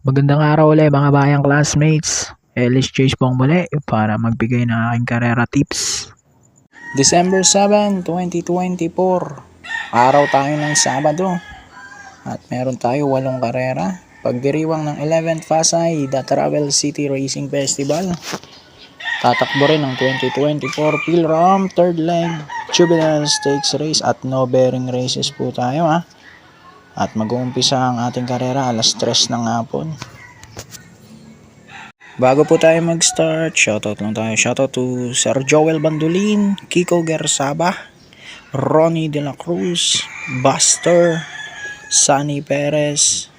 Magandang araw ulit mga bayang classmates. Ellis Chase po muli para magbigay ng aking karera tips. December 7, 2024. Araw tayo ng Sabado. At meron tayo 8 karera. Pagdiriwang ng 11th Pasay The Travel City Racing Festival. Tatakbo rin ng 2024 Pilram 3rd leg Juvenile Stakes Race at no bearing races po tayo At mag-uumpisa ang ating karera alas 3 ng hapon. Bago po tayo mag-start, shoutout lang tayo. Shoutout to Sir Joel Bandulin, Kiko Gersaba, Ronnie De La Cruz, Buster, Sunny Perez,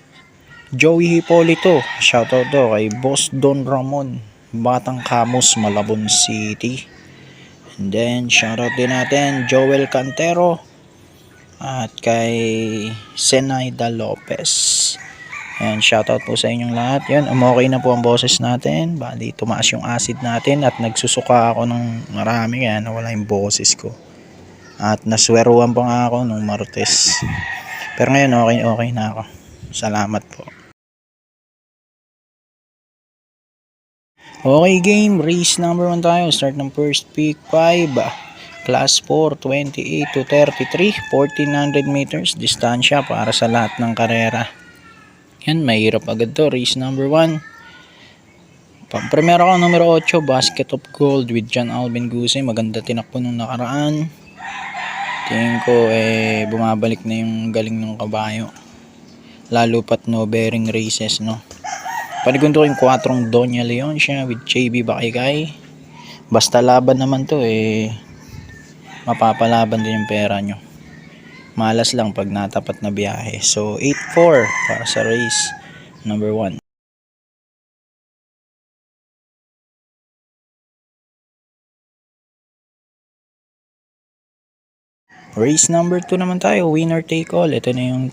Joey Hipolito. Shoutout to kay Boss Don Ramon, Batang Camus, Malabon City. And then, shoutout din natin Joel Cantero at kay Zenaida Lopez. And shoutout po sa inyong lahat. Yan, okay na po ang boses natin. Bali, tumaas yung acid natin at nagsusuka ako ng marami kaya nawala yung boses ko. At nasweruan pa nga ako nung Martes. Pero ngayon okay na ako. Salamat po. Okay game, race number 1 tayo. Start ng first pick 5. Class 4, 28 to 33, 1400 meters. Distansya para sa lahat ng karera. Yan, mahirap agad to. Race number 1. Primero ko numero 8, Basket of Gold with John Alvin Guse. Maganda tinakbo nung nakaraan. Tingin ko bumabalik na yung galing ng kabayo. Lalo pat no bearing races, no. Panigundo ko yung 4 Doña Leoncia with JB Bakikay. Basta laban naman to mapapalaban din yung pera nyo. Malas lang pag natapat na biyahe. So 8-4 para sa race number 1. Race number 2 naman tayo. Winner take all. Ito na yung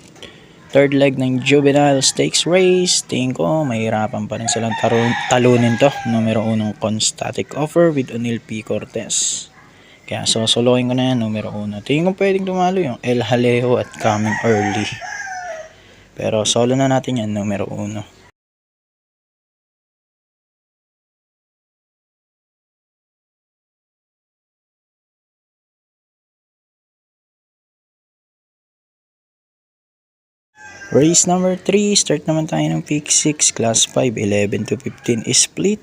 third leg ng Juvenile Stakes Race. Tingin ko mahirapan pa rin silang talunin to. Numero 1 Constatic Offer with O'Neil P. Cortez. Kaya soloin ko na yan, numero 1. Tingin ko pwedeng tumalo yung El Jaleo at Coming Early. Pero solo na natin yan, numero 1. Race number 3, start naman tayo ng pick 6, class 5, 11 to 15 is split.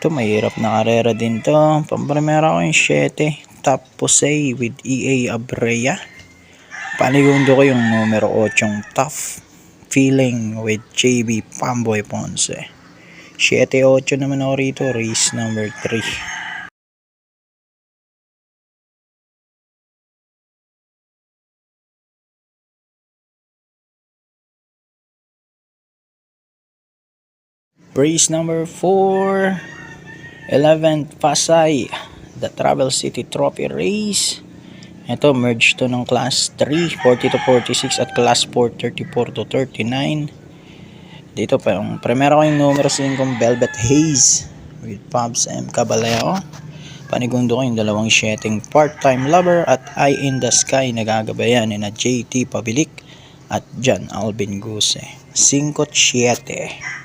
Ito, mahirap na karera din to. Pamprimera ko yung 7, Top Posey with EA Abrea. Panigundo ko yung numero 8, Tough Feeling with JB Pamboy Ponce. 7-8 naman ako rito, race number 3. Race number 4, 11th Pasay The Travel City Trophy Race. Ito, merge to ng class 3, 40 to 46 at class 4, 34 to 39. Dito pa yung primero ko yung numero 5, Velvet Haze with Pops M. Caballero. Panigundo ko yung 2 Part-Time Lover at Eye in the Sky. Nagagabayan na JT Pabilik at John Alvin Guse. 5-7.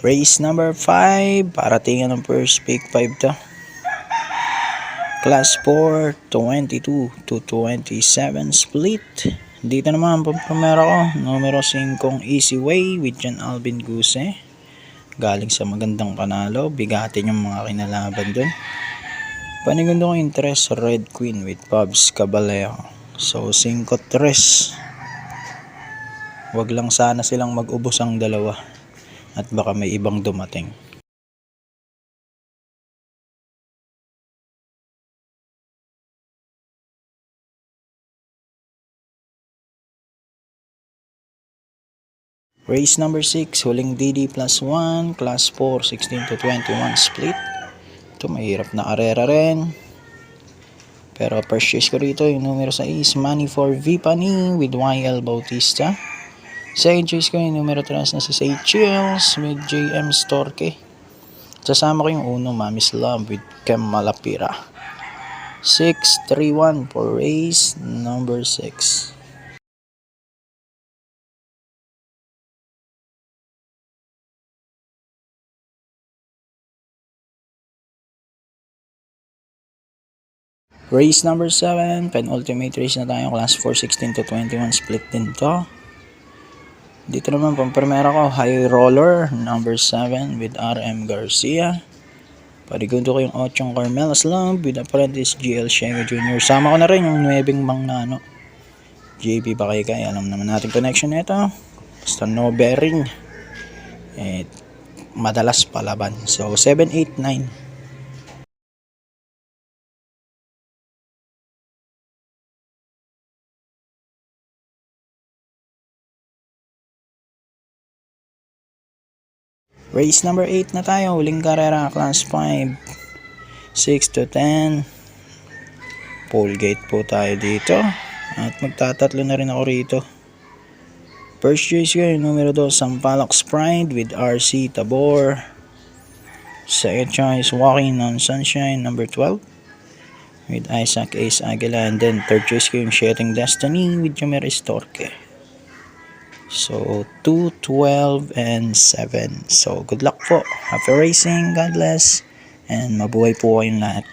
Race number 5, parating ng first pick 5 to. Class 4, 22 to 27 split. Dito naman primero ko, numero 5 Easy Way with John Alvin Guse. Galing sa magandang panalo, bigatin yung mga kinalaban dun. Panigundo ko interest Red Queen with Pops Caballero. So 5-3. Wag lang sana silang mag-ubos ang dalawa. At baka may ibang dumating. Race number 6, huling DD plus 1, class 4, 16 to 21 split. Ito, mahirap na karera rin. Pero purchase ko rito yung numero 6, Money for Vipani with YL Bautista. Second choice ko yung numero 3 na si Say Chills with JM Storke. Sasama ko yung uno, Mommy's Love with Kem Malapira. 631 for race number 6. Race number 7, penultimate race na tayo, class 416 to 21 split din to. Dito naman pampermera ko, High Roller number 7 with RM Garcia. Parigundo ko yung 8 Carmelas Love with Apprentice GL Shego Jr. Sama ko na rin yung 9 Mang Nano JB Bakay. Alam naman natin connection nito. Basta no bearing. Madalas palaban. So 7, 8, 9. Race number 8 na tayo. Huling karera, class 5. 6 to 10. Pole gate po tayo dito. At magtatatlo na rin ako rito. First choice ko yung numero 2, Sampaloc Pride with RC Tabor. Second choice, Walking on Sunshine number 12 with Isaac Ace Aguila. And then third choice ko yung Shedding Destiny with Jameris Torque. So 2, 12, and 7. So good luck po. Happy racing. God bless. And mabuhay po kayong lahat.